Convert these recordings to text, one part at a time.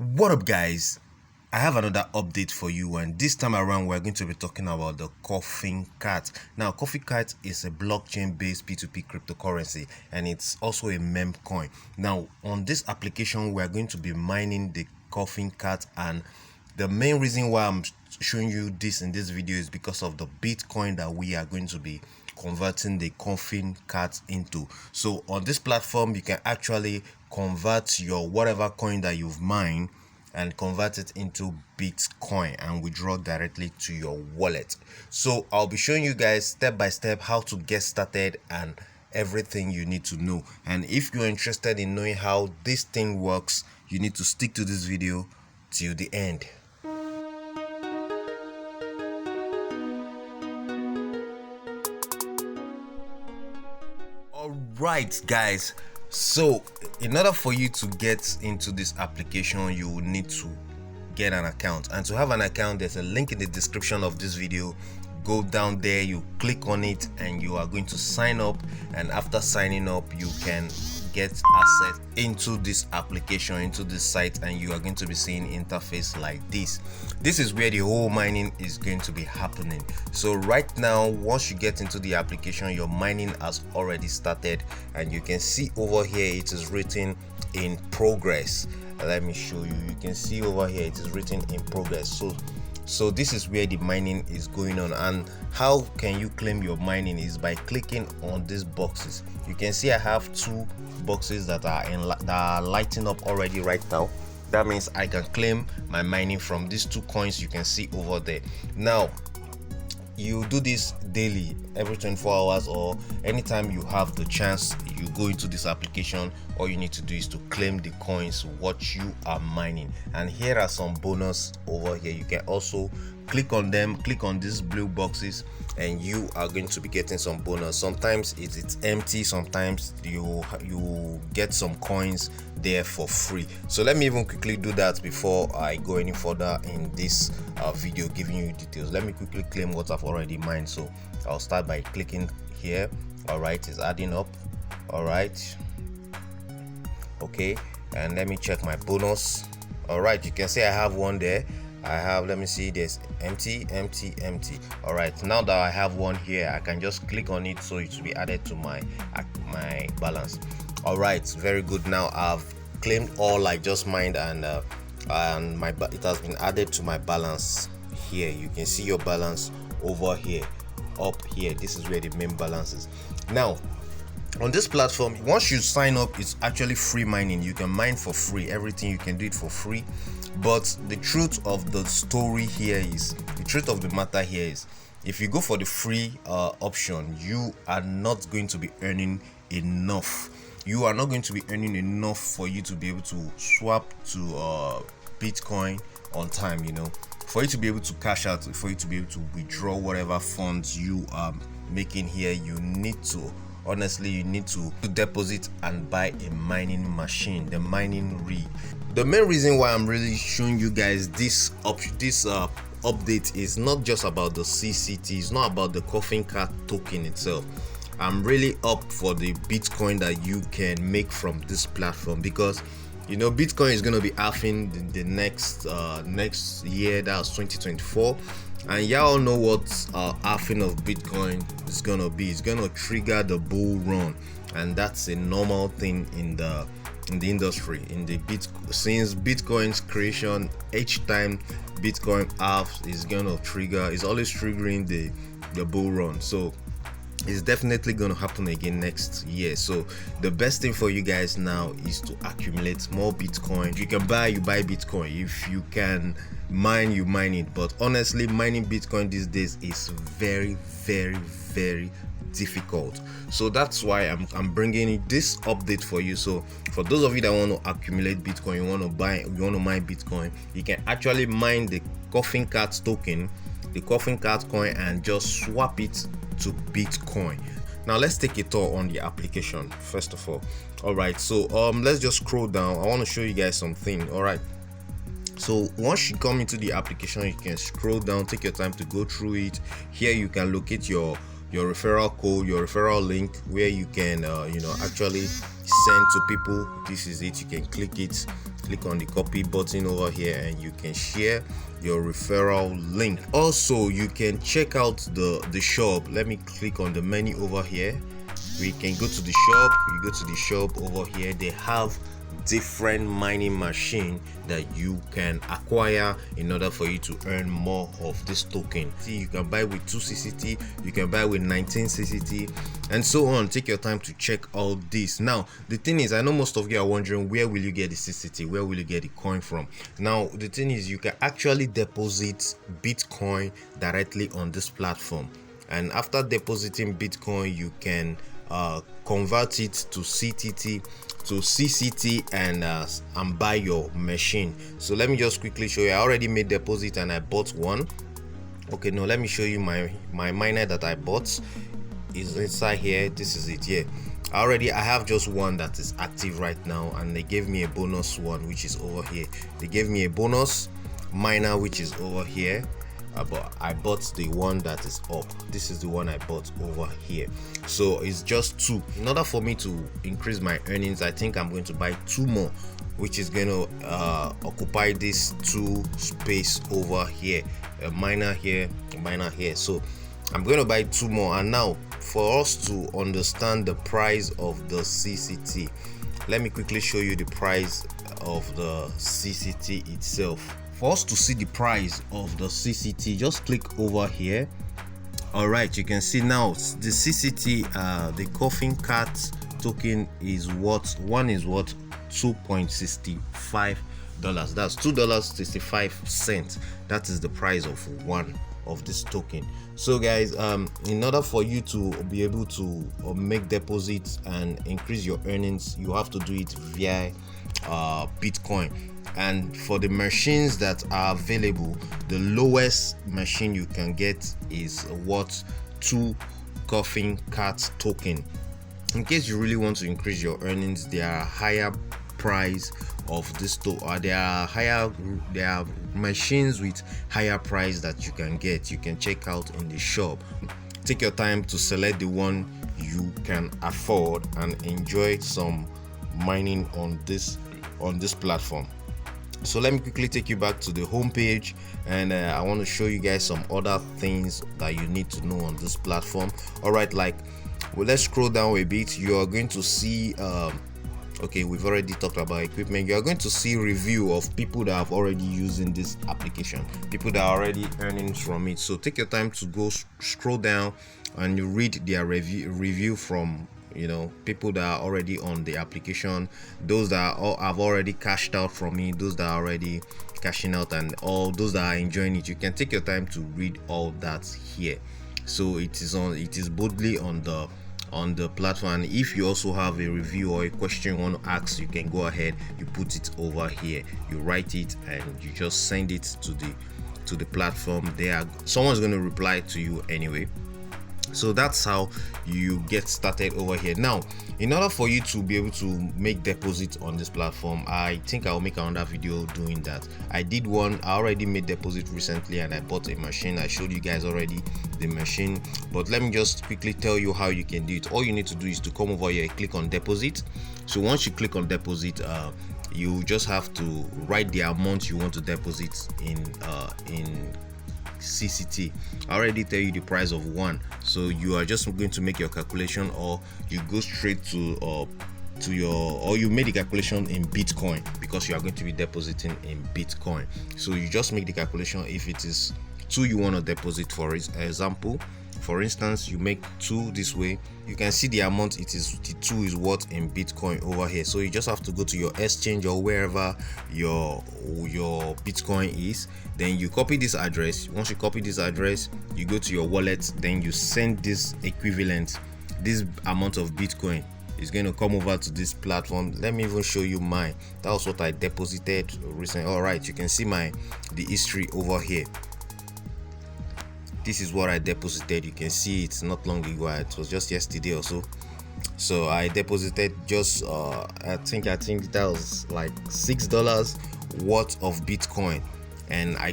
What up, guys? I have another update for you, and this time around we're going to be talking about the Coffin Cat. Now, Coffin Cat is a blockchain based P2P cryptocurrency, and it's also a meme coin. Now, on this application we're going to be mining the Coffin Cat, and the main reason why I'm showing you this in this video is because of the Bitcoin that we are going to be converting the Coffin Cat into. So on this platform you can actually convert your whatever coin that you've mined and convert it into Bitcoin and withdraw directly to your wallet. So I'll be showing you guys step by step how to get started and everything you need to know. And if you're interested in knowing how this thing works, you need to stick to this video till the end. Alright guys, so in order for you to get into this application, you will need to get an account, and to have an account there's a link in the description of this video. Go down there, you click on it, and you are going to sign up, and after signing up you can get access into this application, into this site, and you are going to be seeing interface like this. This is where the whole mining is going to be happening. So right now, once you get into the application, your mining has already started, and you can see over here it is written in progress. Let me show you. You can see over here it is written in progress. So this is where the mining is going on, and how can you claim your mining is by clicking on these boxes. You can see I have two boxes that are lighting up already right now. That means I can claim my mining from these two coins you can see over there. Now you do this daily, every 24 hours, or anytime you have the chance, you go into this application. All you need to do is to claim the coins what you are mining, and here are some bonus over here. You can also click on them, click on these blue boxes, and you are going to be getting some bonus. Sometimes it's empty, sometimes you get some coins there for free. So let me even quickly do that before I go any further in this video giving you details. Let me quickly claim what I've already mined. So I'll start by clicking here. All right, it's adding up. All right, okay, and let me check my bonus. All right, you can see I have one there. I have, let me see, there's empty. All right, now that I have one here, I can just click on it so it will be added to my balance. All right, very good. Now I've claimed all I just mined, and it has been added to my balance here. You can see your balance over here, up here. This is where the main balance is. Now on this platform, once you sign up, it's actually free mining. You can mine for free, everything you can do it for free. But the truth of the story here is, the truth of the matter here is, if you go for the free option, you are not going to be earning enough. You are not going to be earning enough for you to be able to swap to Bitcoin on time, you know, for you to be able to cash out, for you to be able to withdraw whatever funds you are making here. You need to, honestly, you need to deposit and buy a mining machine, the mining rig. The main reason why I'm really showing you guys this update is not just about the CCT, it's not about the Coffin Cat token itself. I'm really up for the Bitcoin that you can make from this platform, because you know Bitcoin is going to be halving the next year, that's 2024, and y'all know what halving of Bitcoin is going to be. It's going to trigger the bull run, and that's a normal thing in the industry. Since Bitcoin's creation, each time Bitcoin halves is always triggering the bull run. So it's definitely going to happen again next year. So the best thing for you guys now is to accumulate more Bitcoin. If you can buy, you buy Bitcoin. If you can mine, you mine it. But honestly, mining Bitcoin these days is very difficult. So that's why I'm bringing this update for you. So for those of you that want to accumulate Bitcoin, you want to mine Bitcoin, you can actually mine the Coffin Cat token, the Coffin Cat coin, and just swap it to Bitcoin. Now let's take a tour on the application first of all. All right, so let's just scroll down. I want to show you guys something. All right, so once you come into the application, you can scroll down, take your time to go through it. Here you can locate your referral code, your referral link, where you can actually send to people. This is it. You can click it click on the copy button over here and you can share your referral link. Also, you can check out the shop. Let me click on the menu over here. We can go to the shop. You go to the shop over here. They have different mining machine that you can acquire in order for you to earn more of this token. See, you can buy with 2 CCT, you can buy with 19 CCT, and so on. Take your time to check all this. Now the thing is, I know most of you are wondering, where will you get the CCT, where will you get the coin from? Now the thing is, you can actually deposit Bitcoin directly on this platform, and after depositing Bitcoin, you can convert it to CTT, to CCT, and buy your machine. So let me just quickly show you. I already made deposit and I bought one. Okay, now let me show you my miner that I bought is inside here. This is it here. I have just one that is active right now, and they gave me a bonus one which is over here. They gave me a bonus miner which is over here. But I bought the one that is up. This is the one I bought over here. So it's just 2. In order for me to increase my earnings, I think I'm going to buy 2 more, which is going to occupy this 2 space over here. A miner here, a miner here. So I'm going to buy 2 more. And now, for us to understand the price of the CCT, let me quickly show you the price of the CCT itself. For us to see the price of the CCT, just click over here. All right, you can see now the CCT, the coffin cat token is what one is what $2.65. That's $2.65. That is the price of one of this token. So guys, in order for you to be able to make deposits and increase your earnings, you have to do it via Bitcoin. And for the machines that are available, the lowest machine you can get is what 2 coffin cat token. In case you really want to increase your earnings, there are higher price of this there are machines with higher price that you can get. You can check out in the shop. Take your time to select the one you can afford and enjoy some mining on this platform. So let me quickly take you back to the home page, and I want to show you guys some other things that you need to know on this platform. All right, let's scroll down a bit. You are going to see okay, we've already talked about equipment. You are going to see review of people that have already using this application, people that are already earning from it. So take your time to go scroll down and you read their review from people that are already on the application, those that have already cashed out from it, those that are already cashing out, and all those that are enjoying it. You can take your time to read all that here. So it is boldly on the platform. And if you also have a review or a question you want to ask, you can go ahead, you put it over here, you write it, and you just send it to the platform. Someone's going to reply to you anyway. So that's how you get started over here. Now, in order for you to be able to make deposits on this platform, I think I'll make another video doing that. I did one. I already made deposit recently, and I bought a machine. I showed you guys already the machine, but let me just quickly tell you how you can do it. All you need to do is to come over here, click on deposit. So once you click on deposit, you just have to write the amount you want to deposit in CCT. I already tell you the price of one, so you are just going to make your calculation, or you go straight to you made the calculation in Bitcoin, because you are going to be depositing in Bitcoin. So you just make the calculation. If it is 2 you want to deposit, for example, for instance, you make 2 this way, you can see the amount. The 2 is what in Bitcoin over here. So you just have to go to your exchange or wherever your Bitcoin is, then you copy this address. Once you copy this address, you go to your wallet, then you send this equivalent, this amount of Bitcoin is going to come over to this platform. Let me even show you mine. That was what I deposited recently. All right, you can see the history over here. This is what I deposited. You can see it's not long ago. It was just yesterday or so. So I deposited just I think that was like $6 worth of Bitcoin, and I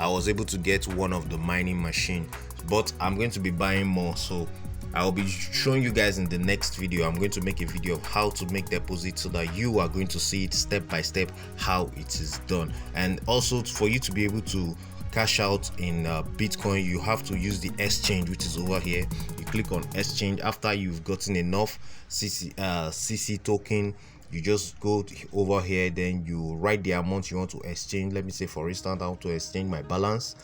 was able to get one of the mining machine, but I'm going to be buying more. So I'll be showing you guys in the next video. I'm going to make a video of how to make deposit so that you are going to see it step by step how it is done. And also for you to be able to cash out in Bitcoin, you have to use the exchange, which is over here. You click on exchange. After you've gotten enough CC token, you just go over here, then you write the amount you want to exchange. Let me say, for instance, I want to exchange my balance.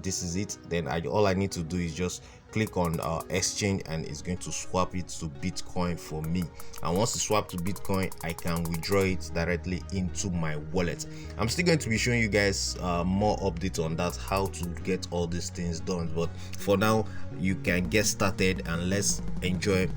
This is it. Then all I need to do is just click on exchange, and it's going to swap it to Bitcoin for me. And once it's swapped to Bitcoin, I can withdraw it directly into my wallet. I'm still going to be showing you guys more updates on that, how to get all these things done. But for now, you can get started and let's enjoy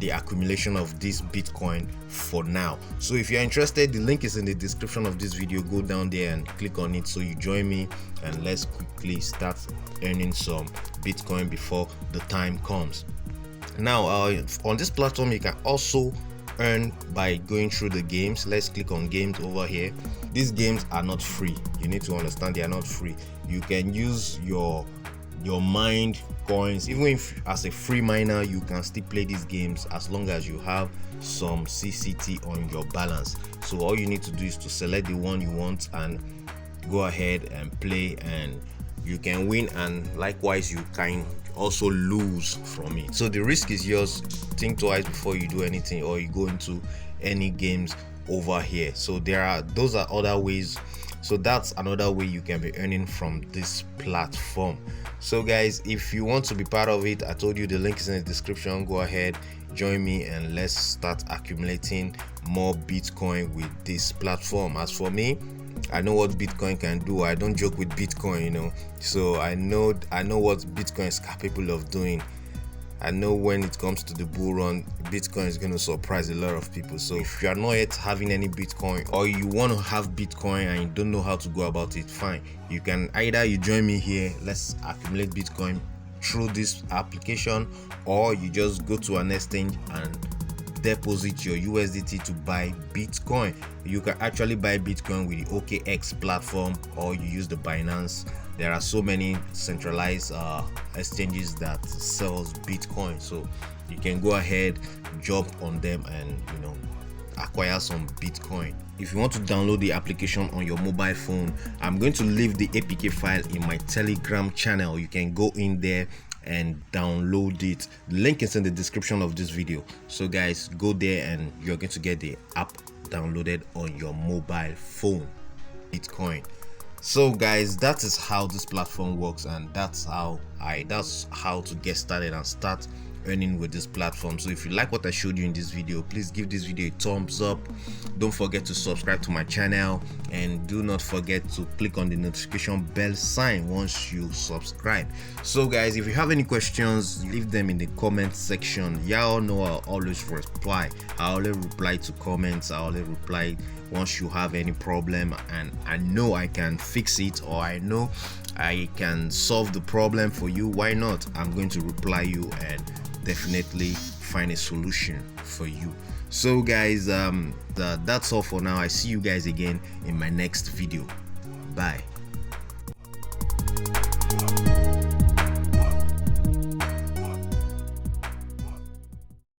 the accumulation of this Bitcoin for now. So if you're interested, the link is in the description of this video. Go down there and click on it so you join me, and let's quickly start earning some Bitcoin before the time comes. Now on this platform, you can also earn by going through the games. Let's click on games over here. These games are not free. You need to understand they are not free. You can use your mined coins. Even if as a free miner, you can still play these games as long as you have some CCT on your balance. So all you need to do is to select the one you want and go ahead and play, and you can win, and likewise you can also lose from it. So the risk is yours. Think twice before you do anything or you go into any games over here. So those are other ways. So that's another way you can be earning from this platform. So guys, if you want to be part of it, I told you the link is in the description. Go ahead, join me, and let's start accumulating more Bitcoin with this platform. As for me, I know what Bitcoin can do. I don't joke with Bitcoin, you know. So I know what Bitcoin is capable of doing. I know when it comes to the bull run, Bitcoin is going to surprise a lot of people. So if you are not yet having any Bitcoin, or you want to have Bitcoin and you don't know how to go about it, fine. You can either you join me here, let's accumulate Bitcoin through this application, or you just go to an exchange and deposit your USDT to buy Bitcoin. You can actually buy Bitcoin with the OKX platform, or you use the Binance. There are so many centralized exchanges that sells Bitcoin, so you can go ahead, jump on them, and acquire some Bitcoin. If you want to download the application on your mobile phone, I'm going to leave the APK file in my Telegram channel. You can go in there and download it. The link is in the description of this video. So guys, go there and you're going to get the app downloaded on your mobile phone. Bitcoin. So guys, that is how this platform works, and that's how to get started and start earning with this platform. So if you like what I showed you in this video, please give this video a thumbs up. Don't forget to subscribe to my channel, and do not forget to click on the notification bell sign once you subscribe. So guys, if you have any questions, leave them in the comment section. Y'all know I'll always reply. I always reply to comments. I always reply once you have any problem and I know I can fix it, or I know I can solve the problem for you. Why not? I'm going to reply you and definitely find a solution for you. So guys, that's all for now. I see you guys again in my next video. Bye.